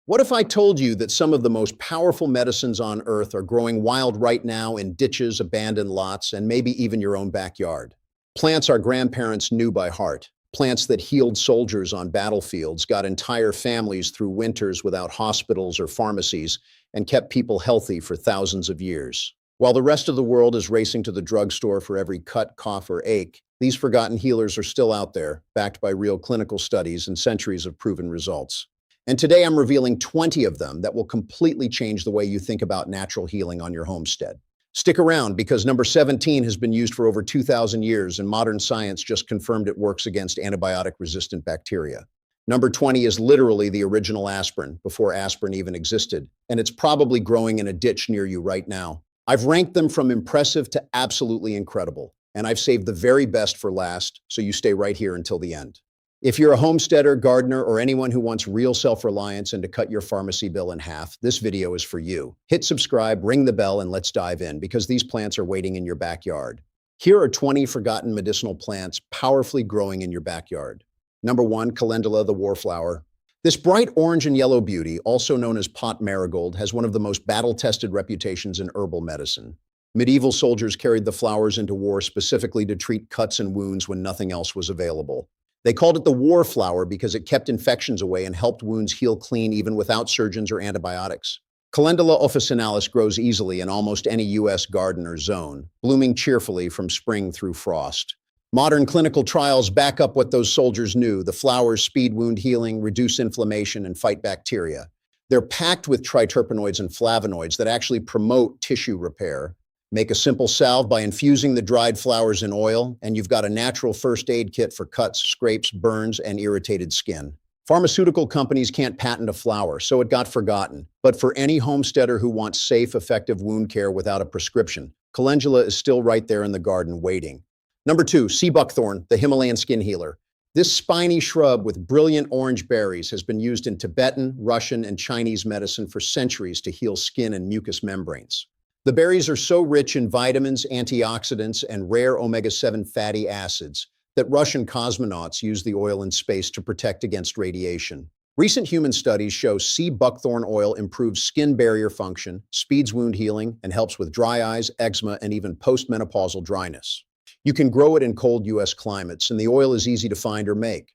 What if I told you that some of the most powerful medicines on earth are growing wild right now in ditches, abandoned lots, and maybe even your own backyard? Plants our grandparents knew by heart. Plants that healed soldiers on battlefields, got entire families through winters without hospitals or pharmacies, and kept people healthy for thousands of years. While the rest of the world is racing to the drugstore for every cut, cough, or ache, these forgotten healers are still out there, backed by real clinical studies and centuries of proven results. And today I'm revealing 20 of them that will completely change the way you think about natural healing on your homestead. Stick around because number 17 has been used for over 2,000 years and modern science just confirmed it works against antibiotic-resistant bacteria. Number 20 is literally the original aspirin, before aspirin even existed, and it's probably growing in a ditch near you right now. I've ranked them from impressive to absolutely incredible, and I've saved the very best for last, so you stay right here until the end. If you're a homesteader, gardener, or anyone who wants real self-reliance and to cut your pharmacy bill in half, this video is for you. Hit subscribe, ring the bell, and let's dive in because these plants are waiting in your backyard. Here are 20 forgotten medicinal plants powerfully growing in your backyard. Number 1, Calendula, the warflower. This bright orange and yellow beauty, also known as pot marigold, has one of the most battle-tested reputations in herbal medicine. Medieval soldiers carried the flowers into war specifically to treat cuts and wounds when nothing else was available. They called it the war flower because it kept infections away and helped wounds heal clean even without surgeons or antibiotics. Calendula officinalis grows easily in almost any U.S. garden or zone, blooming cheerfully from spring through frost. Modern clinical trials back up what those soldiers knew. The flowers speed wound healing, reduce inflammation, and fight bacteria. They're packed with triterpenoids and flavonoids that actually promote tissue repair. Make a simple salve by infusing the dried flowers in oil, and you've got a natural first aid kit for cuts, scrapes, burns, and irritated skin. Pharmaceutical companies can't patent a flower, so it got forgotten. But for any homesteader who wants safe, effective wound care without a prescription, calendula is still right there in the garden waiting. Number 2, sea buckthorn, the Himalayan skin healer. This spiny shrub with brilliant orange berries has been used in Tibetan, Russian, and Chinese medicine for centuries to heal skin and mucous membranes. The berries are so rich in vitamins, antioxidants, and rare omega-7 fatty acids that Russian cosmonauts use the oil in space to protect against radiation. Recent human studies show sea buckthorn oil improves skin barrier function, speeds wound healing, and helps with dry eyes, eczema, and even postmenopausal dryness. You can grow it in cold U.S. climates, and the oil is easy to find or make.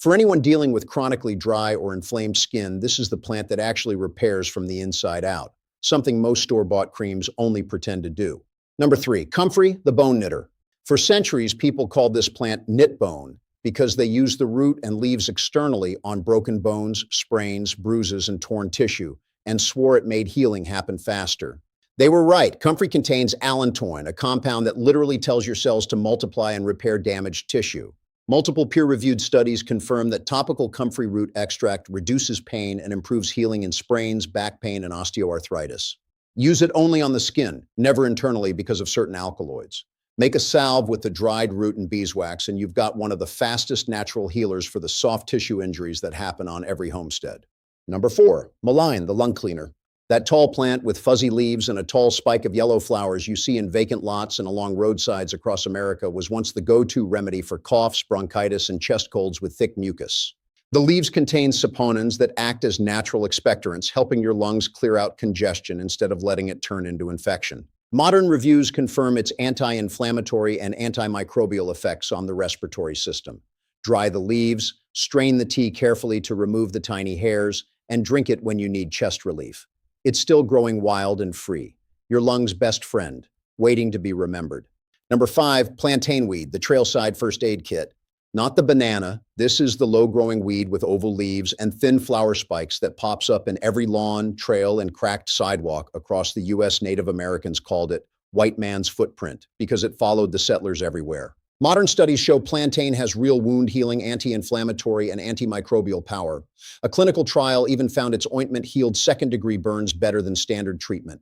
For anyone dealing with chronically dry or inflamed skin, this is the plant that actually repairs from the inside out, something most store-bought creams only pretend to do. Number 3, comfrey, the bone knitter. For centuries, people called this plant knit bone because they used the root and leaves externally on broken bones, sprains, bruises, and torn tissue, and swore it made healing happen faster. They were right. Comfrey contains allantoin, a compound that literally tells your cells to multiply and repair damaged tissue. Multiple peer-reviewed studies confirm that topical comfrey root extract reduces pain and improves healing in sprains, back pain, and osteoarthritis. Use it only on the skin, never internally because of certain alkaloids. Make a salve with the dried root and beeswax, and you've got one of the fastest natural healers for the soft tissue injuries that happen on every homestead. Number 4, mullein, the lung cleaner. That tall plant with fuzzy leaves and a tall spike of yellow flowers you see in vacant lots and along roadsides across America was once the go-to remedy for coughs, bronchitis, and chest colds with thick mucus. The leaves contain saponins that act as natural expectorants, helping your lungs clear out congestion instead of letting it turn into infection. Modern reviews confirm its anti-inflammatory and antimicrobial effects on the respiratory system. Dry the leaves, strain the tea carefully to remove the tiny hairs, and drink it when you need chest relief. It's still growing wild and free, your lung's best friend, waiting to be remembered. Number 5, plantain weed, the trailside first aid kit. Not the banana, this is the low-growing weed with oval leaves and thin flower spikes that pops up in every lawn, trail, and cracked sidewalk across the U.S. Native Americans called it white man's footprint because it followed the settlers everywhere. Modern studies show plantain has real wound healing, anti-inflammatory, and antimicrobial power. A clinical trial even found its ointment healed second-degree burns better than standard treatment.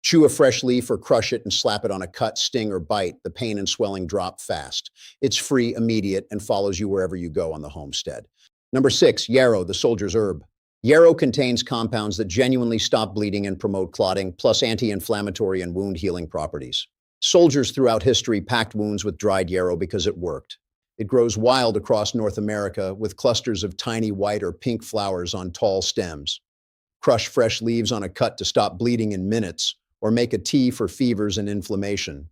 Chew a fresh leaf or crush it and slap it on a cut, sting, or bite. The pain and swelling drop fast. It's free, immediate, and follows you wherever you go on the homestead. Number 6, yarrow, the soldier's herb. Yarrow contains compounds that genuinely stop bleeding and promote clotting, plus anti-inflammatory and wound healing properties. Soldiers throughout history packed wounds with dried yarrow because it worked. It grows wild across North America with clusters of tiny white or pink flowers on tall stems. crush fresh leaves on a cut to stop bleeding in minutes, or make a tea for fevers and inflammation.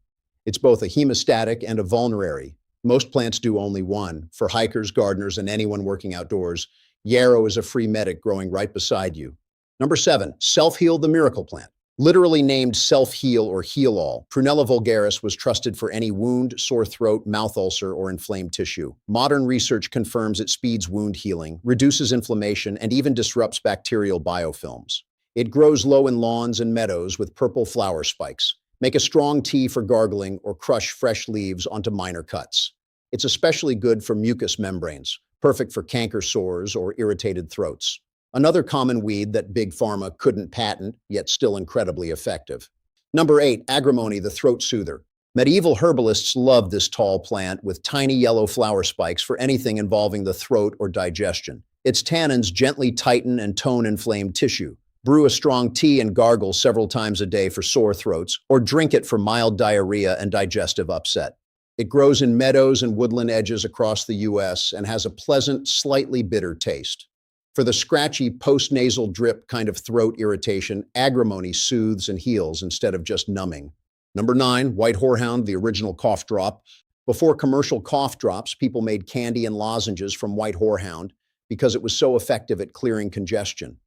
It's both a hemostatic and a vulnerary. Most plants do only one. For hikers, gardeners, and anyone working outdoors, yarrow is a free medic growing right beside you. Number 7, self-heal the miracle plant. Literally named self-heal or heal-all, Prunella vulgaris was trusted for any wound, sore throat, mouth ulcer, or inflamed tissue. Modern research confirms it speeds wound healing, reduces inflammation, and even disrupts bacterial biofilms. It grows low in lawns and meadows with purple flower spikes. Make a strong tea for gargling or crush fresh leaves onto minor cuts. It's especially good for mucous membranes, perfect for canker sores or irritated throats. Another common weed that Big Pharma couldn't patent, yet still incredibly effective. Number 8, agrimony, the throat soother. Medieval herbalists loved this tall plant with tiny yellow flower spikes for anything involving the throat or digestion. Its tannins gently tighten and tone inflamed tissue. Brew a strong tea and gargle several times a day for sore throats, or drink it for mild diarrhea and digestive upset. It grows in meadows and woodland edges across the U.S. and has a pleasant, slightly bitter taste. For the scratchy post-nasal drip kind of throat irritation, agrimony soothes and heals instead of just numbing. Number 9, white horehound, the original cough drop. Before commercial cough drops, people made candy and lozenges from white horehound because it was so effective at clearing congestion.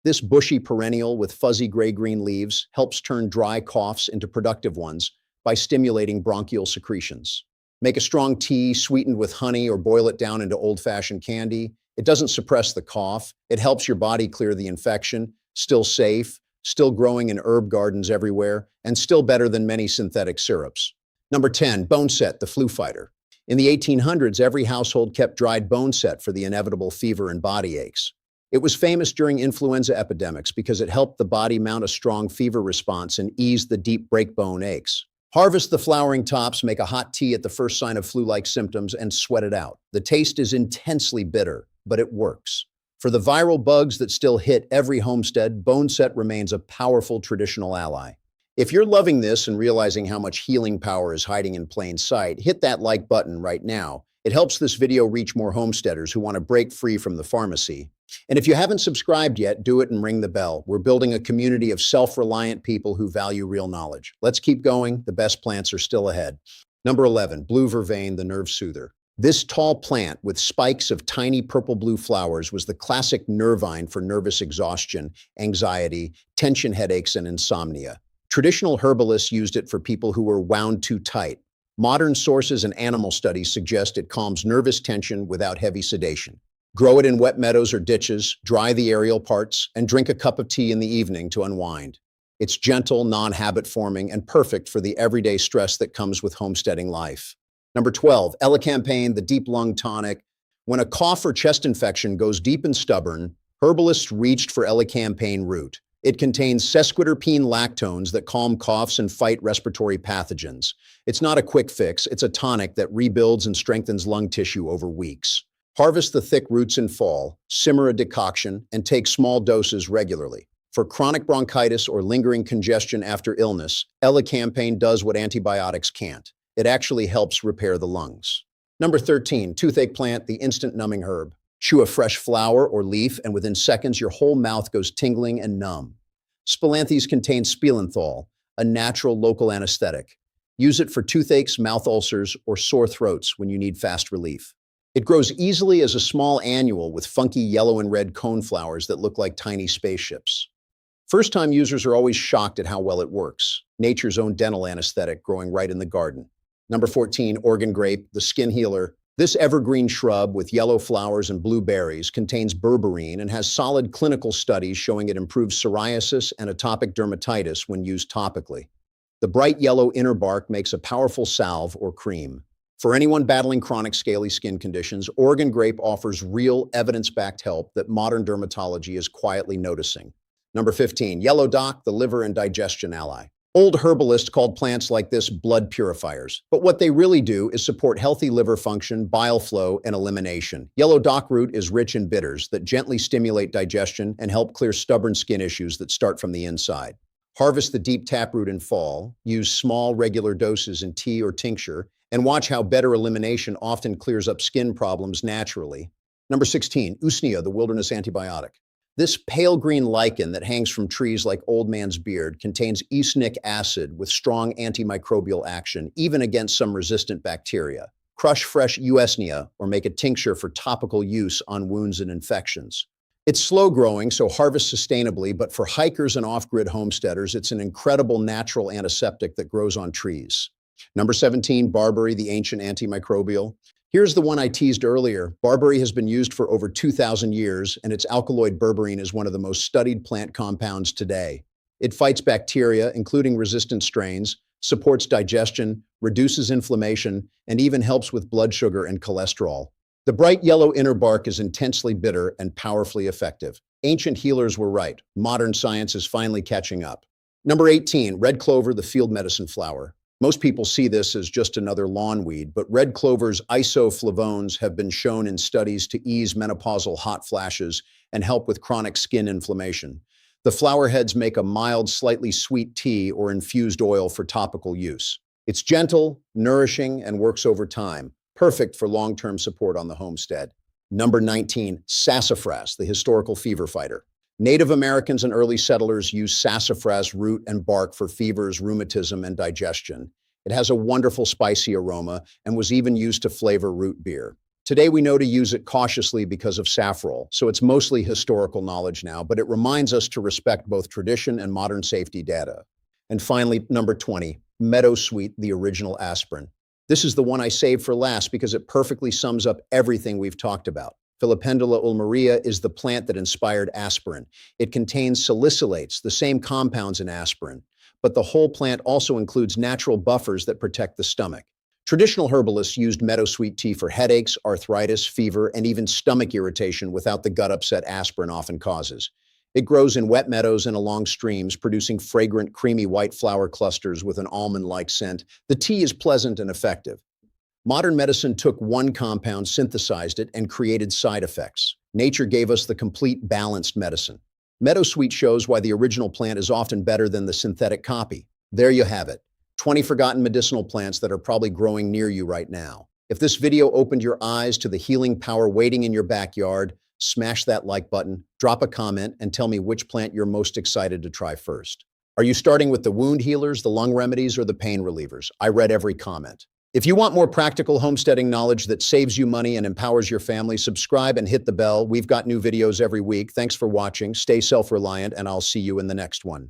This bushy perennial with fuzzy gray-green leaves helps turn dry coughs into productive ones by stimulating bronchial secretions. Make a strong tea sweetened with honey or boil it down into old-fashioned candy. It doesn't suppress the cough. It helps your body clear the infection, still safe, still growing in herb gardens everywhere, and still better than many synthetic syrups. Number 10, boneset, the flu fighter. In the 1800s, every household kept dried boneset for the inevitable fever and body aches. It was famous during influenza epidemics because it helped the body mount a strong fever response and ease the deep breakbone aches. Harvest the flowering tops, make a hot tea at the first sign of flu-like symptoms, and sweat it out. The taste is intensely bitter, but it works. For the viral bugs that still hit every homestead, boneset remains a powerful traditional ally. If you're loving this and realizing how much healing power is hiding in plain sight, hit that like button right now. It helps this video reach more homesteaders who want to break free from the pharmacy. And if you haven't subscribed yet, do it and ring the bell. We're building a community of self-reliant people who value real knowledge. Let's keep going. The best plants are still ahead. Number 11, blue vervain, the nerve soother. This tall plant with spikes of tiny purple-blue flowers was the classic nervine for nervous exhaustion, anxiety, tension headaches, and insomnia. Traditional herbalists used it for people who were wound too tight. Modern sources and animal studies suggest it calms nervous tension without heavy sedation. Grow it in wet meadows or ditches, dry the aerial parts, and drink a cup of tea in the evening to unwind. It's gentle, non-habit forming, and perfect for the everyday stress that comes with homesteading life. Number 12, elecampane, the deep lung tonic. When a cough or chest infection goes deep and stubborn, herbalists reached for elecampane root. It contains sesquiterpene lactones that calm coughs and fight respiratory pathogens. It's not a quick fix, it's a tonic that rebuilds and strengthens lung tissue over weeks. Harvest the thick roots in fall, simmer a decoction, and take small doses regularly. For chronic bronchitis or lingering congestion after illness, elecampane does what antibiotics can't. It actually helps repair the lungs. Number 13, toothache plant, the instant numbing herb. Chew a fresh flower or leaf, and within seconds, your whole mouth goes tingling and numb. Spilanthes contain spielenthol, a natural local anesthetic. Use it for toothaches, mouth ulcers, or sore throats when you need fast relief. It grows easily as a small annual with funky yellow and red cone flowers that look like tiny spaceships. First-time users are always shocked at how well it works. Nature's own dental anesthetic growing right in the garden. Number 14, Oregon grape, the skin healer. This evergreen shrub with yellow flowers and blue berries contains berberine and has solid clinical studies showing it improves psoriasis and atopic dermatitis when used topically. The bright yellow inner bark makes a powerful salve or cream. For anyone battling chronic scaly skin conditions, Oregon grape offers real evidence-backed help that modern dermatology is quietly noticing. Number 15, yellow dock, the liver and digestion ally. Old herbalists called plants like this blood purifiers, but what they really do is support healthy liver function, bile flow, and elimination. Yellow dock root is rich in bitters that gently stimulate digestion and help clear stubborn skin issues that start from the inside. Harvest the deep taproot in fall, use small regular doses in tea or tincture, and watch how better elimination often clears up skin problems naturally. Number 16, usnea, the wilderness antibiotic. This pale green lichen that hangs from trees like old man's beard contains ecinic acid with strong antimicrobial action, even against some resistant bacteria. Crush fresh Usnea or make a tincture for topical use on wounds and infections. It's slow growing, so harvest sustainably, but for hikers and off-grid homesteaders, it's an incredible natural antiseptic that grows on trees. Number 17, barberry, the ancient antimicrobial. Here's the one I teased earlier. Barberry has been used for over 2,000 years, and its alkaloid berberine is one of the most studied plant compounds today. It fights bacteria, including resistant strains, supports digestion, reduces inflammation, and even helps with blood sugar and cholesterol. The bright yellow inner bark is intensely bitter and powerfully effective. Ancient healers were right. Modern science is finally catching up. Number 18, red clover, the field medicine flower. Most people see this as just another lawn weed, but red clover's isoflavones have been shown in studies to ease menopausal hot flashes and help with chronic skin inflammation. The flower heads make a mild, slightly sweet tea or infused oil for topical use. It's gentle, nourishing, and works over time. Perfect for long-term support on the homestead. Number 19, sassafras, the historical fever fighter. Native Americans and early settlers used sassafras root and bark for fevers, rheumatism, and digestion. It has a wonderful spicy aroma and was even used to flavor root beer. Today we know to use it cautiously because of saffrol, so it's mostly historical knowledge now, but it reminds us to respect both tradition and modern safety data. And finally, number 20, meadowsweet, the original aspirin. This is the one I saved for last because it perfectly sums up everything we've talked about. Filipendula ulmaria is the plant that inspired aspirin. It contains salicylates, the same compounds in aspirin, but the whole plant also includes natural buffers that protect the stomach. Traditional herbalists used meadowsweet tea for headaches, arthritis, fever, and even stomach irritation without the gut upset aspirin often causes. It grows in wet meadows and along streams, producing fragrant, creamy white flower clusters with an almond-like scent. The tea is pleasant and effective. Modern medicine took one compound, synthesized it, and created side effects. Nature gave us the complete, balanced medicine. Meadowsweet shows why the original plant is often better than the synthetic copy. There you have it, 20 forgotten medicinal plants that are probably growing near you right now. If this video opened your eyes to the healing power waiting in your backyard, smash that like button, drop a comment, and tell me which plant you're most excited to try first. Are you starting with the wound healers, the lung remedies, or the pain relievers? I read every comment. If you want more practical homesteading knowledge that saves you money and empowers your family, subscribe and hit the bell. We've got new videos every week. Thanks for watching. Stay self-reliant, and I'll see you in the next one.